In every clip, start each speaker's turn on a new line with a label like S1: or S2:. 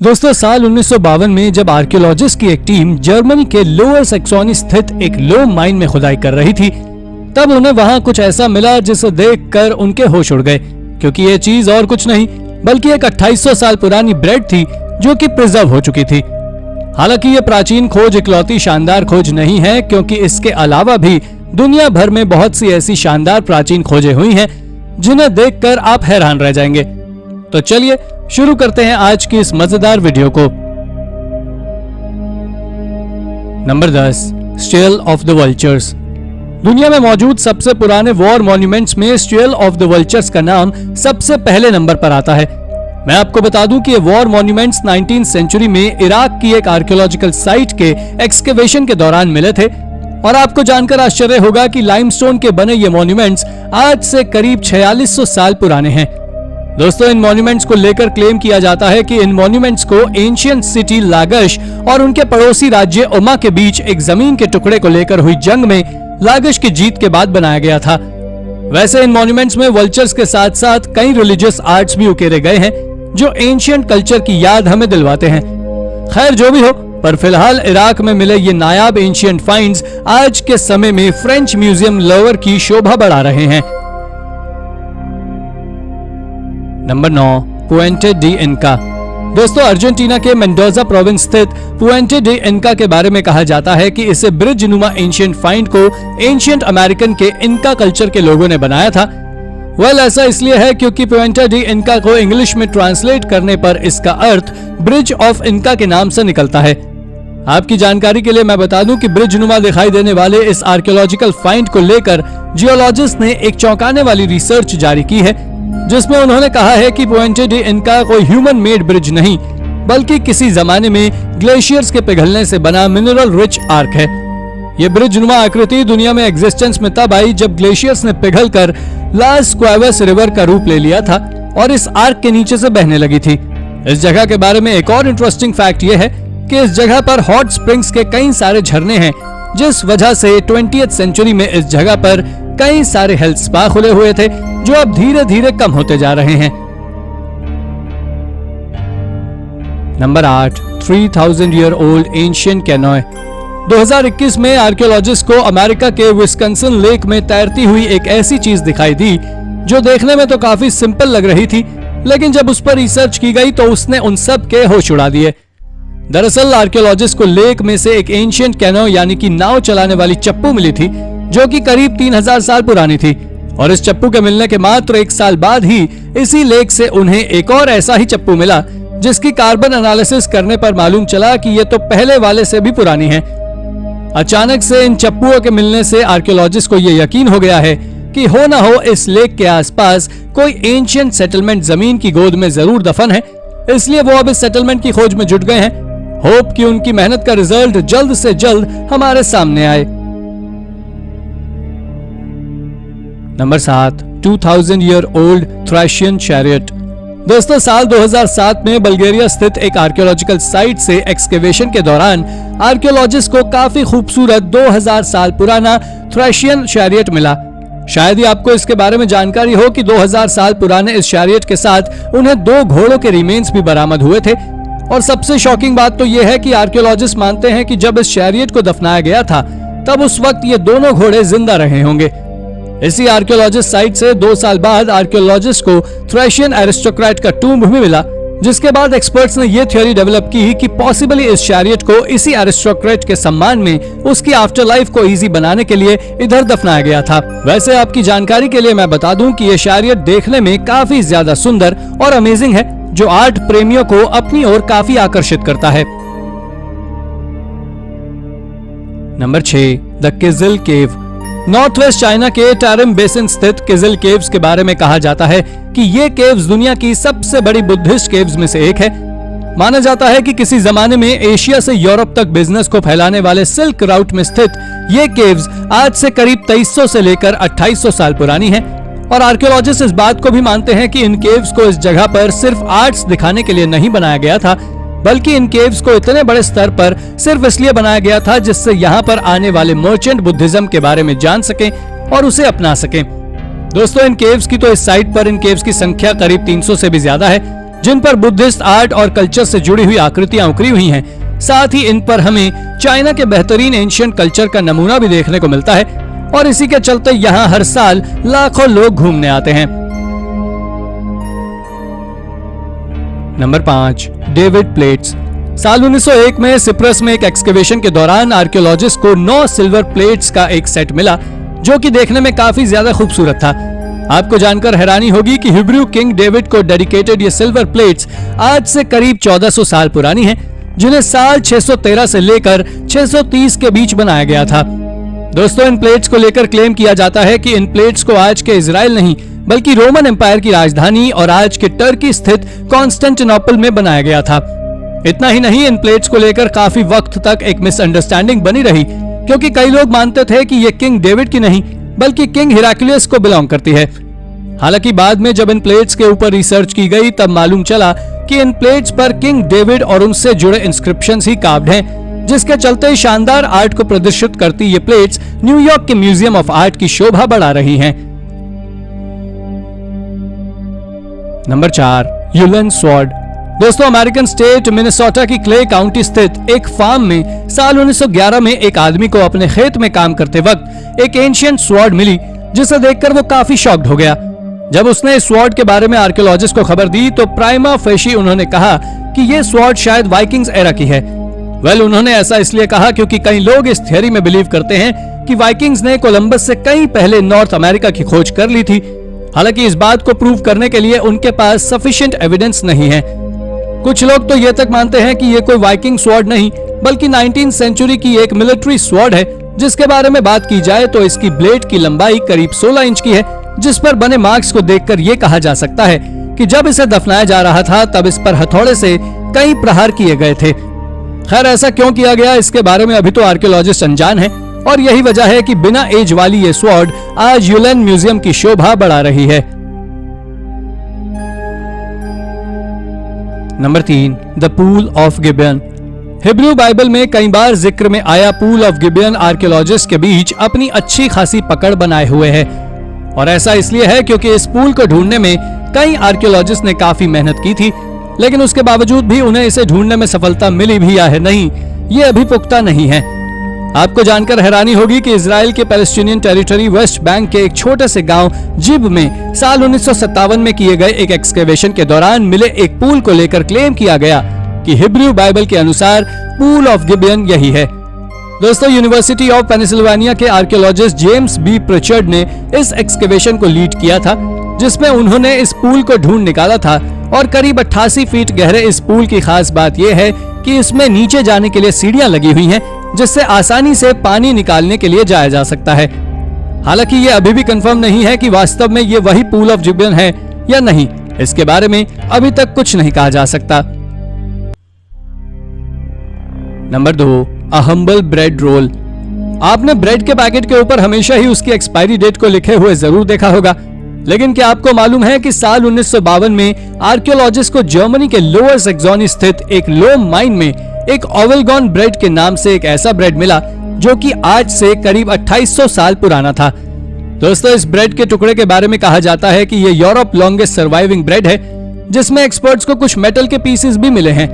S1: दोस्तों, साल 1952 में जब आर्कियोलॉजिस्ट की एक टीम जर्मनी के लोअर सैक्सोनी स्थित एक लो माइन में खुदाई कर रही थी, तब उन्हें वहां कुछ ऐसा मिला जिसे देखकर उनके होश उड़ गए, क्योंकि ये चीज और कुछ नहीं बल्कि एक 2800 साल पुरानी ब्रेड थी जो कि प्रिजर्व हो चुकी थी। हालांकि ये प्राचीन खोज इकलौती शानदार खोज नहीं है, क्योंकि इसके अलावा भी दुनिया भर में बहुत सी ऐसी शानदार प्राचीन खोजें हुई हैं जिन्हें देखकर आप हैरान रह जाएंगे। तो चलिए शुरू करते हैं आज की इस मजेदार वीडियो को। Number 10, stele of the vultures. दुनिया में मौजूद सबसे पुराने वॉर मॉन्यूमेंट्स में स्टेल ऑफ द वल्चर्स का नाम सबसे पहले नंबर पर आता है। मैं आपको बता दूं कि ये वॉर मॉन्यूमेंट्स 19वीं सेंचुरी में इराक की एक आर्कियोलॉजिकल साइट के एक्सकेवेशन के दौरान मिले थे, और आपको जानकर आश्चर्य होगा कि लाइमस्टोन के बने ये मॉन्यूमेंट्स आज से करीब 4600 साल पुराने हैं। दोस्तों, इन मॉन्यूमेंट्स को लेकर क्लेम किया जाता है कि इन मॉन्यूमेंट्स को एंशिएंट सिटी लागश और उनके पड़ोसी राज्य ओमा के बीच एक जमीन के टुकड़े को लेकर हुई जंग में लागश की जीत के बाद बनाया गया था। वैसे इन मॉन्यूमेंट्स में वल्चर्स के साथ साथ कई रिलीजियस आर्ट्स भी उकेरे गए हैं जो एंशिएंट कल्चर की याद हमें दिलवाते हैं। खैर, जो भी हो, पर फिलहाल इराक में मिले ये नायाब एंशिएंट फाइंड्स आज के समय में फ्रेंच म्यूजियम लवर की शोभा बढ़ा रहे हैं। नंबर 9, पुएंटे डी इनका। दोस्तों, अर्जेंटीना के मेंडोजा प्रोविंस स्थित पुएंटे डी इनका के बारे में कहा जाता है कि इसे ब्रिज नुमा एंशिएंट फाइंड को एंशिएंट अमेरिकन के इनका कल्चर के लोगों ने बनाया था। ऐसा इसलिए है क्योंकि पुएंटे डी इनका को इंग्लिश में ट्रांसलेट करने पर इसका अर्थ ब्रिज ऑफ इनका के नाम से निकलता है। आपकी जानकारी के लिए मैं बता दूं कि ब्रिज नुमा दिखाई देने वाले इस आर्कियोलॉजिकल फाइंड को लेकर जियोलॉजिस्ट ने एक चौंकाने वाली रिसर्च जारी की है, जिसमें उन्होंने कहा है कि पुएंटे डी इनका कोई ह्यूमन मेड ब्रिज नहीं बल्कि किसी जमाने में ग्लेशियर्स के पिघलने से बना मिनरल रिच आर्क है। ये ब्रिज नुमा आकृति दुनिया में एग्जिस्टेंस में तब आई जब ग्लेशियर्स ने पिघलकर लास क्वेवस रिवर का रूप ले लिया था और इस आर्क के नीचे से बहने लगी थी। इस जगह के बारे में एक और इंटरेस्टिंग फैक्ट ये है कि इस जगह पर हॉट स्प्रिंग्स के कई सारे झरने हैं, जिस वजह से 20वीं सेंचुरी में इस जगह पर कई सारे हेल्थ स्पा खुले हुए थे जो अब धीरे धीरे कम होते जा रहे हैं। Number 8, 3000 year old ancient canoe. 2021 में आर्कियोलॉजिस्ट को अमेरिका के विस्कंसिन लेक में तैरती हुई एक ऐसी चीज दिखाई दी जो देखने में तो काफी सिंपल लग रही थी, लेकिन जब उस पर रिसर्च की गई तो उसने उन सब के होश उड़ा दिए। दरअसल आर्कियोलॉजिस्ट को लेक में से एक एंशिएंट कैनो यानी कि नाव चलाने वाली चप्पू मिली थी जो कि करीब 3000 साल पुरानी थी, और इस चप्पू के मिलने के मात्र 1 साल बाद ही इसी लेक से उन्हें एक और ऐसा ही चप्पू मिला जिसकी कार्बन एनालिसिस करने पर मालूम चला कि ये तो पहले वाले से भी पुरानी है। अचानक से इन चप्पुओं के मिलने से आर्कियोलॉजिस्ट को ये यकीन हो गया है कि हो ना हो इस लेक के आसपास कोई एंशिएंट सेटलमेंट जमीन की गोद में जरूर दफन है, इसलिए वो अब इस सेटलमेंट की खोज में जुट गए हैं। होप कि उनकी मेहनत का रिजल्ट जल्द से जल्द हमारे सामने आए। Number 7, 2000 year old Thracian chariot. दोस्तों, साल 2007 में बल्गेरिया स्थित एक आर्कियोलॉजिकल साइट से एक्सकेवेशन के दौरान आर्कियोलॉजिस्ट को काफी खूबसूरत 2000 साल पुराना थ्रेशियन चैरियट मिला। शायद ही आपको इसके बारे में जानकारी हो कि 2000 साल पुराने इस चैरियट के साथ उन्हें 2 घोड़ों के रिमेन्स भी बरामद हुए थे, और सबसे शॉकिंग बात तो यह है कि आर्कियोलॉजिस्ट मानते हैं कि जब इस चैरियट को दफनाया गया था तब उस वक्त ये दोनों घोड़े जिंदा रहे होंगे। इसी आर्कियोलॉजिस्ट साइट से 2 साल बाद आर्कियोलॉजिस्ट को थ्रेशियन एरिस्टोक्रेट का टूम्ब भी मिला, जिसके बाद एक्सपर्ट्स ने यह थ्योरी डेवलप की कि पॉसिबली इस चैरियट को इसी एरिस्टोक्रेट के सम्मान में उसकी आफ्टर लाइफ को इजी बनाने के लिए इधर दफनाया गया था। वैसे आपकी जानकारी के लिए मैं बता दूं कि यह चैरियट देखने में काफी ज्यादा सुंदर और अमेजिंग है, जो आर्ट प्रेमियों को अपनी ओर काफी आकर्षित करता है। Number 6, the Kizil cave. North west China के टारिम बेसिन स्थित किजिल केव्स के बारे में कहा जाता है कि ये केव्स दुनिया की सबसे बड़ी बुद्धिस्ट केव्स में से एक है। माना जाता है कि किसी जमाने में एशिया से यूरोप तक बिजनेस को फैलाने वाले सिल्क राउट में स्थित ये केव्स आज से करीब 2300 से लेकर 2800 साल पुरानी है, और आर्कियोलॉजिस्ट इस बात को भी मानते हैं कि इन केव्स को इस जगह पर सिर्फ आर्ट्स दिखाने के लिए नहीं बनाया गया था, बल्कि इन केव्स को इतने बड़े स्तर पर सिर्फ इसलिए बनाया गया था जिससे यहाँ पर आने वाले मर्चेंट बुद्धिज्म के बारे में जान सकें और उसे अपना सकें। दोस्तों, इन केव्स की तो इस साइट पर इन केव्स की संख्या करीब 300 से भी ज्यादा है, जिन पर बुद्धिस्ट आर्ट और कल्चर से जुड़ी हुई आकृतियां उकरी हुई हैं। साथ ही इन पर हमें चाइना के बेहतरीन एंशिएंट कल्चर का नमूना भी देखने को मिलता है और इसी के चलते यहाँ हर साल लाखों लोग घूमने आते हैं। Number 5, David plates. साल 1901 में सिप्रस में एक एक्सकेवेशन के दौरान आर्कियोलॉजिस्ट को 9 सिल्वर प्लेट्स का एक सेट मिला, जो कि देखने में काफी ज्यादा खूबसूरत था। आपको जानकर हैरानी होगी कि हिब्रू किंग डेविड को डेडिकेटेड ये सिल्वर प्लेट्स आज से करीब 1400 साल पुरानी हैं, जिन्हें साल 613 से लेकर 630 के बीच बनाया गया था। दोस्तों, इन प्लेट्स को लेकर क्लेम किया जाता है कि इन प्लेट्स को आज के इजराइल नहीं बल्कि रोमन एम्पायर की राजधानी और आज के टर्की स्थित कॉन्स्टेंटिनोपल में बनाया गया था। इतना ही नहीं, इन प्लेट्स को लेकर काफी वक्त तक एक मिसअंडरस्टैंडिंग बनी रही, क्योंकि कई लोग मानते थे कि ये किंग डेविड की नहीं बल्कि किंग हिराक्लियस को बिलोंग करती है। हालांकि बाद में जब इन प्लेट्स के ऊपर रिसर्च की गई तब मालूम चला कि इन प्लेट्स पर किंग डेविड और उनसे जुड़े इंस्क्रिप्शंस ही कार्व्ड हैं, जिसके चलते शानदार आर्ट को प्रदर्शित करती ये प्लेट्स न्यूयॉर्क के म्यूजियम ऑफ आर्ट की शोभा बढ़ा रही हैं। नंबर 4, यूलन स्वॉर्ड। दोस्तों, अमेरिकन स्टेट मिनेसोटा की क्ले काउंटी स्थित एक फार्म में साल 1911 में एक आदमी को अपने खेत में काम करते वक्त एक एंशिएंट स्वॉर्ड मिली, जिसे देखकर वो काफी शॉक्ड हो गया। जब उसने इस स्वॉर्ड के बारे में आर्कियोलॉजिस्ट को खबर दी तो प्राइमा फेशी उन्होंने कहा कि ये स्वॉर्ड शायद वाइकिंग्स एरा की है। उन्होंने ऐसा इसलिए कहा क्योंकि कई लोग इस थियरी में बिलीव करते हैं कि वाइकिंग्स ने कोलंबस से कई पहले नॉर्थ अमेरिका की खोज कर ली थी। हालांकि इस बात को प्रूव करने के लिए उनके पास सफिशिएंट एविडेंस नहीं है। कुछ लोग तो ये तक मानते हैं कि ये कोई वाइकिंग स्वॉर्ड नहीं बल्कि 19th सेंचुरी की एक मिलिट्री स्वॉर्ड है, जिसके बारे में बात की जाए तो इसकी ब्लेड की लंबाई करीब 16 इंच की है, जिस पर बने मार्क्स को देखकर ये कहा जा सकता है कि जब इसे दफनाया जा रहा था तब इस पर हथौड़े से कई प्रहार किए गए थे। खैर, ऐसा क्यों किया गया इसके बारे में अभी तो आर्कियोलॉजिस्ट अनजान है और यही वजह है कि बिना एज वाली ये स्वॉर्ड आज यूलेन म्यूजियम की शोभा बढ़ा रही है। Number 3, the pool of Gibeon. Hebrew Bible में कई बार जिक्र में आया पूल ऑफ गिबियन आर्कियोलॉजिस्ट के बीच अपनी अच्छी खासी पकड़ बनाए हुए है और ऐसा इसलिए है क्योंकि इस पूल को ढूंढने में कई आर्कियोलॉजिस्ट ने काफी मेहनत की थी, लेकिन उसके बावजूद भी उन्हें इसे ढूंढने में सफलता मिली भी या है नहीं, ये अभी पुख्ता नहीं है। आपको जानकर हैरानी होगी कि इजराइल के पैलेस्टीनियन टेरिटरी वेस्ट बैंक के एक छोटे से गांव जिब में साल 1957 में किए गए एक एक्सकेवेशन के दौरान मिले एक पूल को लेकर क्लेम किया गया कि हिब्रू बाइबल के अनुसार पूल ऑफ गिबियन यही है। दोस्तों, यूनिवर्सिटी ऑफ पेनिसिल्वेनिया के आर्कियोलॉजिस्ट जेम्स बी प्रिचर्ड ने इस एक्सकेवेशन को लीड किया था, जिसमें उन्होंने इस पूल को ढूंढ निकाला था और करीब 88 फीट गहरे इस पूल की खास बात यह है कि इसमें नीचे जाने के लिए सीढ़ियां लगी हुई हैं, जिससे आसानी से पानी निकालने के लिए जाया जा सकता है। हालांकि ये अभी भी कंफर्म नहीं है कि वास्तव में ये वही पूल ऑफ गिबियन है या नहीं, इसके बारे में अभी तक कुछ नहीं कहा जा सकता। Number 2, a humble bread roll. आपने ब्रेड के पैकेट के ऊपर हमेशा ही उसकी एक्सपायरी डेट को लिखे हुए जरूर देखा होगा, लेकिन क्या आपको मालूम है कि साल 1952 में आर्कियोलॉजिस्ट को जर्मनी के लोअर सैक्सोनी स्थित एक लोम माइन में एक ओवलगॉन ब्रेड के नाम से एक ऐसा ब्रेड मिला जो कि आज से करीब 2800 साल पुराना था। दोस्तों, इस ब्रेड के टुकड़े के बारे में कहा जाता है कि ये यूरोप लॉन्गेस्ट सर्वाइविंग ब्रेड है, जिसमें एक्सपर्ट्स को कुछ मेटल के पीसेस भी मिले हैं।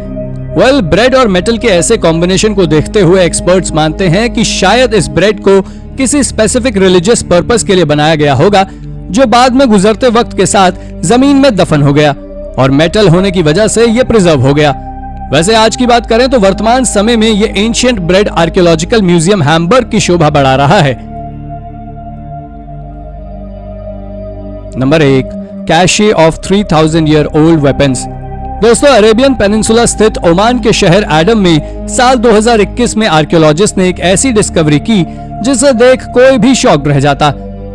S1: ब्रेड और मेटल के ऐसे कॉम्बिनेशन को देखते हुए एक्सपर्ट्स मानते हैं कि शायद इस ब्रेड को किसी स्पेसिफिक रिलीजियस पर्पस के लिए बनाया गया होगा, जो बाद में गुजरते वक्त के साथ जमीन में दफन हो गया और मेटल होने की वजह से ये प्रिजर्व हो गया। वैसे आज की बात करें तो वर्तमान समय में ये ancient bread archaeological museum Hamburg की शोभा बढ़ा रहा है। Number 1, cache of 3000 year old weapons. दोस्तों, अरेबियन पेनिनसुला स्थित ओमान के शहर एडम में साल 2021 में आर्कियोलॉजिस्ट ने एक ऐसी डिस्कवरी की जिसे देख कोई भी शॉक्ड रह जाता।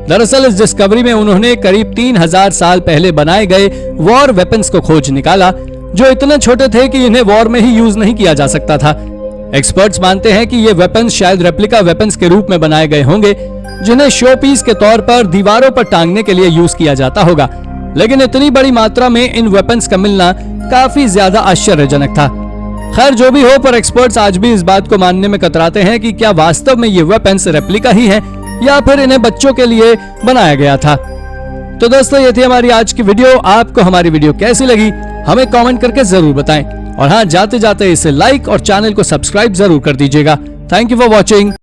S1: दरअसल इस डिस्कवरी में उन्होंने करीब 3000 साल पहले बनाए गए वॉर वेपन्स को खोज निकाला, जो इतने छोटे थे कि इन्हें वॉर में ही यूज नहीं किया जा सकता था। एक्सपर्ट्स मानते हैं कि ये वेपन्स शायद रेप्लिका वेपन्स के रूप में बनाए गए होंगे, जिन्हें शो पीस के तौर पर दीवारों पर टांगने के लिए यूज किया जाता होगा, लेकिन इतनी बड़ी मात्रा में इन वेपन्स का मिलना काफी ज्यादा आश्चर्यजनक था। खैर, जो भी हो, पर एक्सपर्ट्स आज भी इस बात को मानने में कतराते हैं कि क्या वास्तव में ये वेपन्स रेप्लिका ही हैं या फिर इन्हें बच्चों के लिए बनाया गया था। तो दोस्तों, ये थी हमारी आज की वीडियो। आपको हमारी वीडियो कैसी लगी हमें कमेंट करके जरूर बताएं। और हाँ, जाते जाते इसे लाइक और चैनल को सब्सक्राइब जरूर कर दीजिएगा। Thank you for watching.